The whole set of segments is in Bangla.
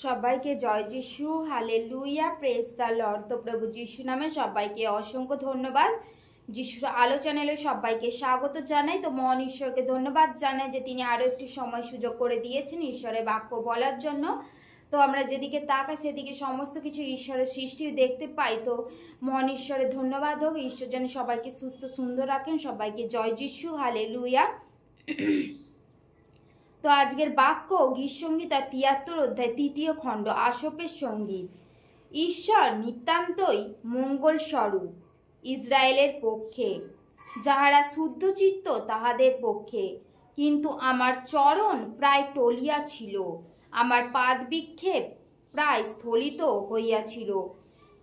সবাইকে জয় যিশু, হালেলুয়া, প্রেজ দ্য লর্ড। তো প্রভু যিশু নামে সবাইকে অসংখ্য ধন্যবাদ। যিশুর আলো চ্যানেলে সবাইকে স্বাগত জানাই। তো মহান ঈশ্বরকে ধন্যবাদ জানাই যে তিনি আরও একটি সময় সুযোগ করে দিয়েছেন ঈশ্বরের বাক্য বলার জন্য। তো আমরা যেদিকে তাকাই সেদিকে সমস্ত কিছু ঈশ্বরের সৃষ্টি দেখতে পাই। তো মহান ঈশ্বরের ধন্যবাদ হোক। ঈশ্বর যেন সবাইকে সুস্থ সুন্দর রাখেন। সবাইকে জয় যিশু, হালেলুয়া। তো আজকের বাক্য গীতসংহিতা 73 অধ্যায় 3 খণ্ড, আসপের সঙ্গীত। ঈশ্বর নিতান্তই মঙ্গল স্বরূপ ইসরায়েলের পক্ষে, যাহারা শুদ্ধচিত্ত তাহাদের পক্ষে। কিন্তু আমার চরণ প্রায় টলিয়া ছিল, আমার পাদ বিক্ষেপ প্রায় স্থলিত হইয়াছিল।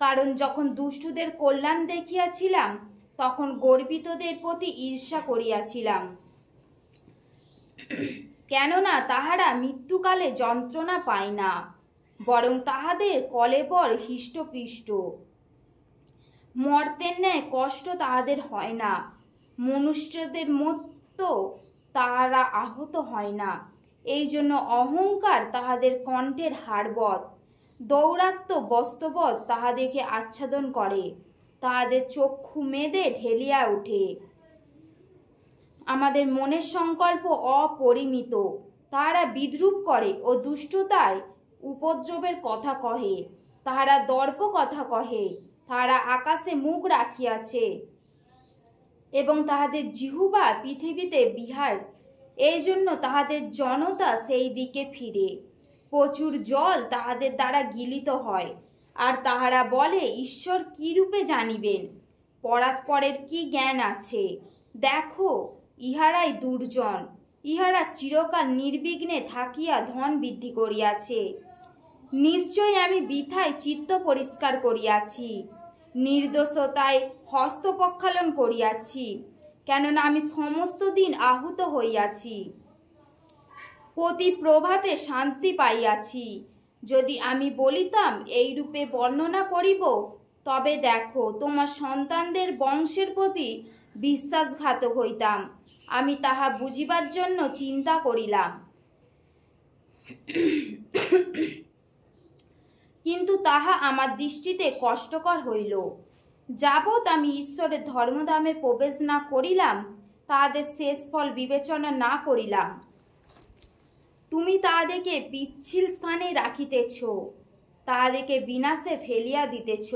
কারণ যখন দুষ্টুদের কল্যাণ দেখিয়াছিলাম, তখন গর্বিতদের প্রতি ঈর্ষা করিয়াছিলাম। কেননা তাহারা মৃত্যুকালে যন্ত্রণা পায় না, বরং তাহাদের কলেবর হৃষ্টপুষ্ট। মর্তের ন্যায় কষ্ট তাহাদের হয় না, মনুষ্যদের মতো তাহারা আহত হয় না। এই জন্য অহংকার তাহাদের কণ্ঠের হাড়বৎ, দৌরাত্ম বস্তবৎ তাহাদেরকে আচ্ছাদন করে, তাহাদের চক্ষু মেদে ঢেলিয়া ওঠে। আমাদের মনের সংকল্প অপরিমিত, তাহারা বিদ্রূপ করে ও দুষ্টতায় উপদ্রবের কথা কহে, তাহারা দর্প কথা কহে, তাহারা আকাশে মুখ রাখিয়াছে এবং তাহাদের জিহ্বা পৃথিবীতে বিহার। এই জন্য তাহাদের জনতা সেই দিকে ফিরে, প্রচুর জল তাহাদের দ্বারা গিলিত হয়। আর তাহারা বলে, ঈশ্বর কি রূপে জানিবেন, পরাৎপরের কি জ্ঞান আছে। দেখো, ইহারাই দুর্জন, ইহারা চিরকাল নির্বিঘ্নে থাকিয়া ধন বৃদ্ধি করিয়াছে। নিশ্চয় আমি বৃথায় চিত্ত পরিষ্কার করিয়াছি, নির্দোষতায় হস্ত প্রক্ষালন করিয়াছি। কেননা আমি সমস্ত দিন আহুত হইয়াছি, প্রতি প্রভাতে শান্তি পাইয়াছি। যদি আমি বলিতাম এই রূপে বর্ণনা করিব, তবে দেখো, তোমার সন্তানদের বংশের প্রতি বিশ্বাসঘাতক হইতাম। আমি তাহা বুঝিবার জন্য চিন্তা করিলাম, কিন্তু তাহা আমার দৃষ্টিতে কষ্টকর হইল। যাবৎ আমি ঈশ্বরের ধর্মধামে প্রবেশ না করিলাম, তাহাদের শেষ ফল বিবেচনা না করিলাম। তুমি তাহাদেরকে পিচ্ছিল স্থানে রাখিতেছ, তাহাদেরকে বিনাশে ফেলিয়া দিতেছ।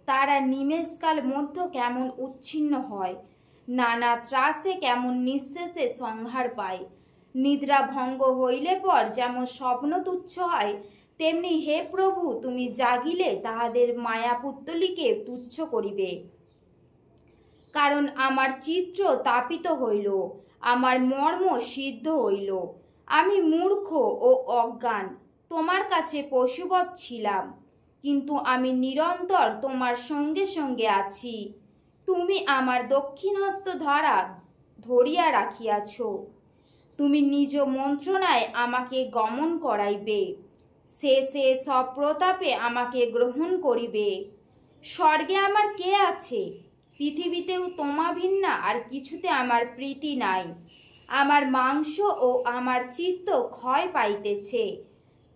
তারা নিমেষকাল মধ্য কেমন উচ্ছিন্ন হয়, নানা ত্রাসে কেমন নিঃশেষে সংহার পায়। নিদ্রা ভঙ্গ হইলে পর যেমন স্বপ্ন তুচ্ছ হয়, তেমনি হে প্রভু, তুমি জাগিলে তাহাদের মায়াপুত্তলিকে তুচ্ছ করিবে। কারণ আমার চিত্র তাপিত হইল, আমার মর্ম সিদ্ধ হইল। আমি মূর্খ ও অজ্ঞান, তোমার কাছে পশুবৎ ছিলাম, কিন্তু আমি নিরন্তর তোমার সঙ্গে সঙ্গে আছি। তুমি আমার দক্ষিণ হস্ত ধরিয়া রাখিয়াছ, তুমি নিজ মন্ত্রণায় আমাকে গমন করাইবে। শেষে সব প্রতাপে আমাকে গ্রহণ করিবে। স্বর্গে আমার কে আছে? পৃথিবীতেও তোমা ভিন্না আর কিছুতে আমার প্রীতি নাই। আমার মাংস ও আমার চিত্ত ক্ষয় পাইতেছে,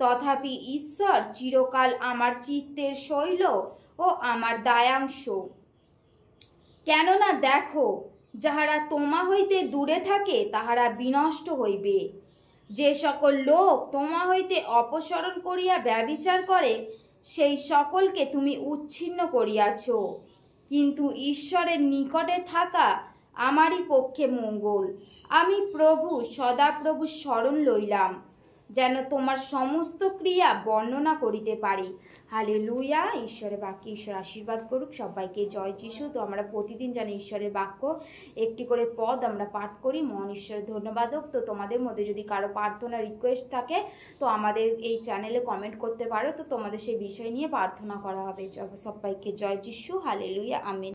তথাপি ঈশ্বর চিরকাল আমার চিত্তের শৈল ও আমার দায়াংশ। কেননা দেখো, যাহারা তোমা হইতে দূরে থাকে তাহারা বিনষ্ট হইবে। যে সকল লোক তোমা হইতে অপসরণ করিয়া ব্যভিচার করে, সেই সকলকে তুমি উচ্ছিন্ন করিয়াছ। কিন্তু ঈশ্বরের নিকটে থাকা আমারই পক্ষে মঙ্গল। আমি প্রভু সদাপ্রভু স্মরণ লইলাম, যেন তোমার সমস্ত ক্রিয়া বর্ণনা করিতে পারি। হালেলুয়া। ঈশ্বরের বাক্যে ঈশ্বর আশীর্বাদ করুক। সবাইকে জয় যিশু। তো আমরা প্রতিদিন জানি ঈশ্বরের বাক্য একটি করে পদ আমরা পাঠ করি। মহান ঈশ্বরের ধন্যবাদ হোক। তো তোমাদের মধ্যে যদি কারো প্রার্থনা রিকোয়েস্ট থাকে, তো আমাদের এই চ্যানেলে কমেন্ট করতে পারো, তো তোমাদের সেই বিষয় নিয়ে প্রার্থনা করা হবে। সবাইকে জয় যিশু, হালেলুয়া, আমিন।